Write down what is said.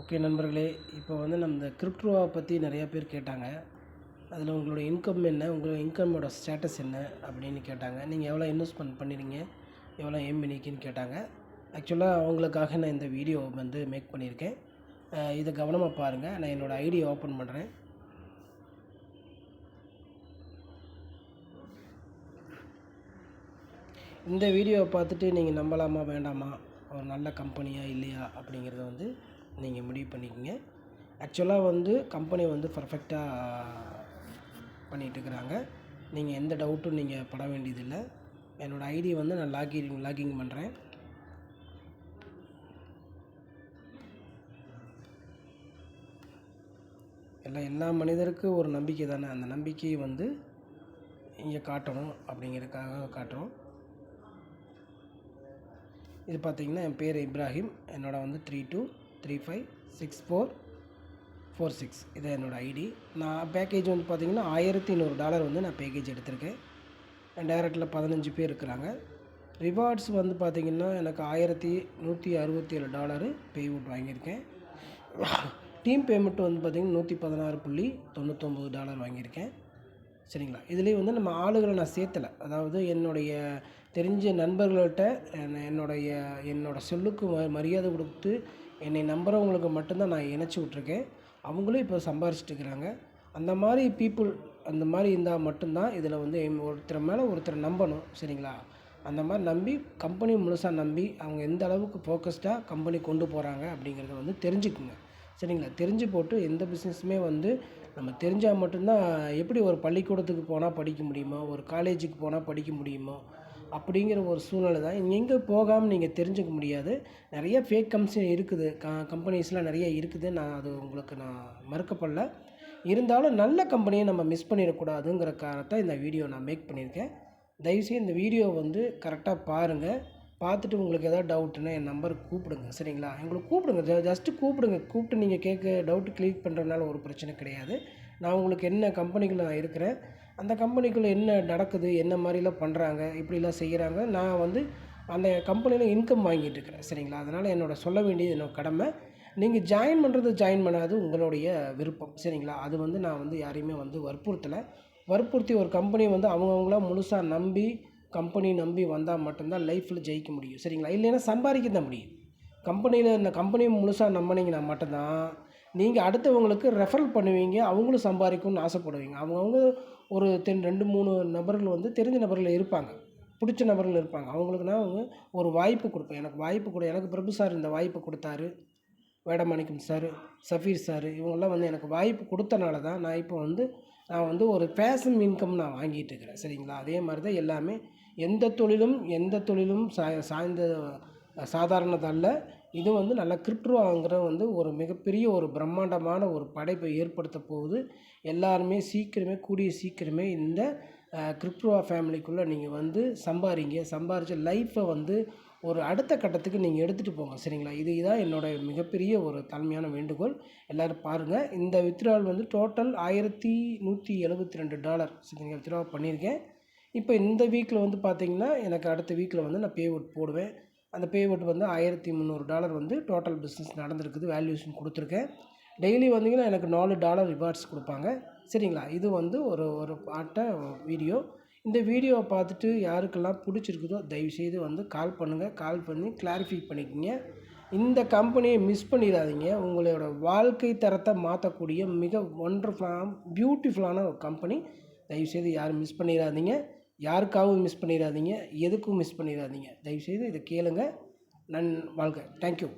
Okay நண்பர்களே, இப்போ வந்து நம்ம இந்த கிரிப்டோவை பற்றி நிறையா பேர் கேட்டாங்க. அதில் உங்களோட இன்கம் என்ன, உங்களோட இன்கமோட ஸ்டேட்டஸ் என்ன அப்படின்னு கேட்டாங்க. நீங்கள் எவ்வளோ இன்வெஸ்ட்மெண்ட் பண்ணிடுங்க, எவ்வளோ எய்ம் பண்ணிக்கின்னு கேட்டாங்க. ஆக்சுவலாக அவங்களுக்காக நான் இந்த வீடியோ வந்து மேக் பண்ணியிருக்கேன். இதை கவனமாக பாருங்கள். நான் என்னோடய ஐடியை ஓப்பன் பண்ணுறேன். இந்த வீடியோவை பார்த்துட்டு நீங்கள் நம்பலாமா வேண்டாமா, ஒரு நல்ல கம்பெனியா இல்லையா அப்படிங்கிறத வந்து நீங்கள் முடிவு பண்ணிக்கோங்க. ஆக்சுவலாக வந்து கம்பெனி வந்து பர்ஃபெக்டாக பண்ணிகிட்ருக்குறாங்க. நீங்கள் எந்த டவுட்டும் நீங்கள் பட வேண்டியதில்லை. என்னோடய ஐடி வந்து நான் லாகிங் பண்ணுறேன். எல்லா மனிதருக்கும் ஒரு நம்பிக்கை தானே, அந்த நம்பிக்கையை வந்து இங்கே காட்டணும் அப்படிங்கிறதுக்காக காட்டுறோம். இது பார்த்திங்கன்னா என் பேர் இப்ராஹிம். என்னோடய வந்து 32356446 இது என்னோடய ஐடி. நான் பேக்கேஜ் வந்து பார்த்திங்கன்னா $1100 வந்து நான் பேக்கேஜ் எடுத்திருக்கேன். டைரக்டில் 15 பேர் இருக்கிறாங்க. ரிவார்ட்ஸ் வந்து பார்த்திங்கன்னா எனக்கு $1167 பேஅவுட் வாங்கியிருக்கேன். டீம் பேமெண்ட் வந்து பார்த்திங்கன்னா $116.99 வாங்கியிருக்கேன். சரிங்களா. இதுலேயும் வந்து நம்ம ஆளுகளை நான் சேர்த்தலை. அதாவது என்னுடைய தெரிஞ்ச நண்பர்கள்கிட்ட என்னோட சொல்லுக்கு மரியாதை கொடுத்து என்னை நம்புகிறவங்களுக்கு மட்டும்தான் நான் இணைச்சி விட்ருக்கேன். அவங்களும் இப்போ சம்பாரிச்சிட்ருக்குறாங்க. அந்த மாதிரி பீப்புள் அந்த மாதிரி இருந்தால் மட்டும்தான் இதில் வந்து ஒருத்தர் மேலே ஒருத்தர் நம்பணும். சரிங்களா. அந்த மாதிரி நம்பி கம்பெனி முழுசாக நம்பி அவங்க எந்த அளவுக்கு ஃபோக்கஸ்டாக கம்பெனி கொண்டு போகிறாங்க அப்படிங்கிறத வந்து தெரிஞ்சுக்குங்க. சரிங்களா. தெரிஞ்சு போட்டு எந்த பிஸ்னஸுமே வந்து நம்ம தெரிஞ்சால் மட்டும்தான். எப்படி ஒரு பள்ளிக்கூடத்துக்கு போனால் படிக்க முடியுமோ, ஒரு காலேஜுக்கு போனால் படிக்க முடியுமோ அப்படிங்கிற ஒரு சூழ்நிலை தான். எங்கே போகாமல் நீங்கள் தெரிஞ்சுக்க முடியாது. நிறைய ஃபேக் கம்பெனி இருக்குது, கம்பெனிஸ்லாம் நிறைய இருக்குது. அது உங்களுக்கு மறுக்கப்படல. இருந்தாலும் நல்ல கம்பெனியை நம்ம மிஸ் பண்ணிடக்கூடாதுங்கிற காரணத்தை இந்த வீடியோ நான் மேக் பண்ணியிருக்கேன். தயவுசெய்து இந்த வீடியோ வந்து கரெக்டாக பாருங்கள். பார்த்துட்டு உங்களுக்கு எதாவது டவுட்டுன்னா என் நம்பருக்கு கூப்பிடுங்க. சரிங்களா. எங்களுக்கு கூப்பிடுங்க, ஜஸ்ட்டு கூப்பிடுங்க. கூப்பிட்டு நீங்கள் டவுட்டு கிளிக் பண்ணுறதுனால ஒரு பிரச்சனை கிடையாது. நான் உங்களுக்கு என்ன கம்பெனிக்குள்ள நான் இருக்கிறேன், அந்த கம்பெனிக்குள்ளே என்ன நடக்குது, என்ன மாதிரிலாம் பண்ணுறாங்க, இப்படிலாம் செய்கிறாங்க, நான் வந்து அந்த கம்பெனியில் இன்கம் வாங்கிட்டு இருக்கிறேன். சரிங்களா. அதனால் சொல்ல வேண்டியது என்னோட கடமை. நீங்கள் ஜாயின் பண்ணாது உங்களுடைய விருப்பம். சரிங்களா. அது வந்து நான் வந்து யாரையுமே வந்து வற்புறுத்தி ஒரு கம்பெனி வந்து அவங்கவுங்களாம் முழுசாக நம்பி கம்பெனி நம்பி வந்தால் மட்டும்தான் லைஃப்பில் ஜெயிக்க முடியும். சரிங்களா. இல்லைன்னா சம்பாதிக்க தான் முடியும். இந்த கம்பெனியை முழுசாக நம்பினீங்கன்னா மட்டும்தான் நீங்கள் அடுத்தவங்களுக்கு ரெஃபரல் பண்ணுவீங்க. அவங்களும் சம்பாதிக்கணும்னு ஆசைப்படுவீங்க. அவங்கவுங்க ஒரு 2-3 நபர்கள் வந்து தெரிஞ்ச நபர்கள் இருப்பாங்க, பிடிச்ச நபர்கள் இருப்பாங்க. அவங்களுக்கு நான் ஒரு வாய்ப்பு கொடுப்பேன். எனக்கு பிரபு சார் இந்த வாய்ப்பு கொடுத்தாரு, வேடமாணிக்கம் சார், சஃபீர் சார், இவங்கெல்லாம் வந்து எனக்கு வாய்ப்பு கொடுத்தனால தான் நான் வந்து ஒரு பேஷன் இன்கம் நான் வாங்கிட்டு இருக்கிறேன். சரிங்களா. அதே மாதிரி தான் எல்லாமே. எந்த தொழிலும் சாய்ந்த சாதாரணதல்ல. இது வந்து நல்ல கிரிப்டோங்கிற வந்து ஒரு மிகப்பெரிய ஒரு பிரம்மாண்டமான ஒரு படைப்பை ஏற்படுத்த போகுது. எல்லாருமே கூடிய சீக்கிரமே இந்த கிரிப்டோ ஃபேமிலிக்குள்ளே நீங்கள் வந்து சம்பாரித்த லைஃப்பை வந்து ஒரு அடுத்த கட்டத்துக்கு நீங்கள் எடுத்துகிட்டு போங்க. சரிங்களா. இதுதான் என்னோடய மிகப்பெரிய ஒரு தாழ்மையான வேண்டுகோள். எல்லோரும் பாருங்கள். இந்த வித்ட்ராவல் வந்து டோட்டல் $1172 சரிங்களா வித்ட்ரா பண்ணியிருக்கேன். இப்போ இந்த வீக்கில் வந்து பார்த்திங்கன்னா எனக்கு அடுத்த வீக்கில் வந்து நான் பேஅவுட் போடுவேன். அந்த பேஅவுட் வந்து $1300 வந்து டோட்டல் பிஸ்னஸ் நடந்திருக்குது. வேல்யூஷன் கொடுத்துருக்கேன். டெய்லி வந்தீங்கன்னா எனக்கு $4 ரிவார்ட்ஸ் கொடுப்பாங்க. சரிங்களா. இது வந்து ஒரு வீடியோ. இந்த வீடியோவை பார்த்துட்டு யாருக்கெல்லாம் பிடிச்சிருக்குதோ தயவுசெய்து வந்து கால் பண்ணுங்கள். கால் பண்ணி கிளாரிஃபை பண்ணிக்கோங்க. இந்த கம்பெனியை மிஸ் பண்ணிடாதீங்க. உங்களோட வாழ்க்கை தரத்தை மாற்றக்கூடிய மிக பியூட்டிஃபுல்லான ஒரு கம்பெனி. தயவுசெய்து யாரும் மிஸ் பண்ணிடாதீங்க. யாருக்காகவும் மிஸ் பண்ணிடாதீங்க. எதுக்கும் மிஸ் பண்ணிடாதீங்க. தயவுசெய்து இதை கேளுங்க. வாழ்க. தேங்க்யூ.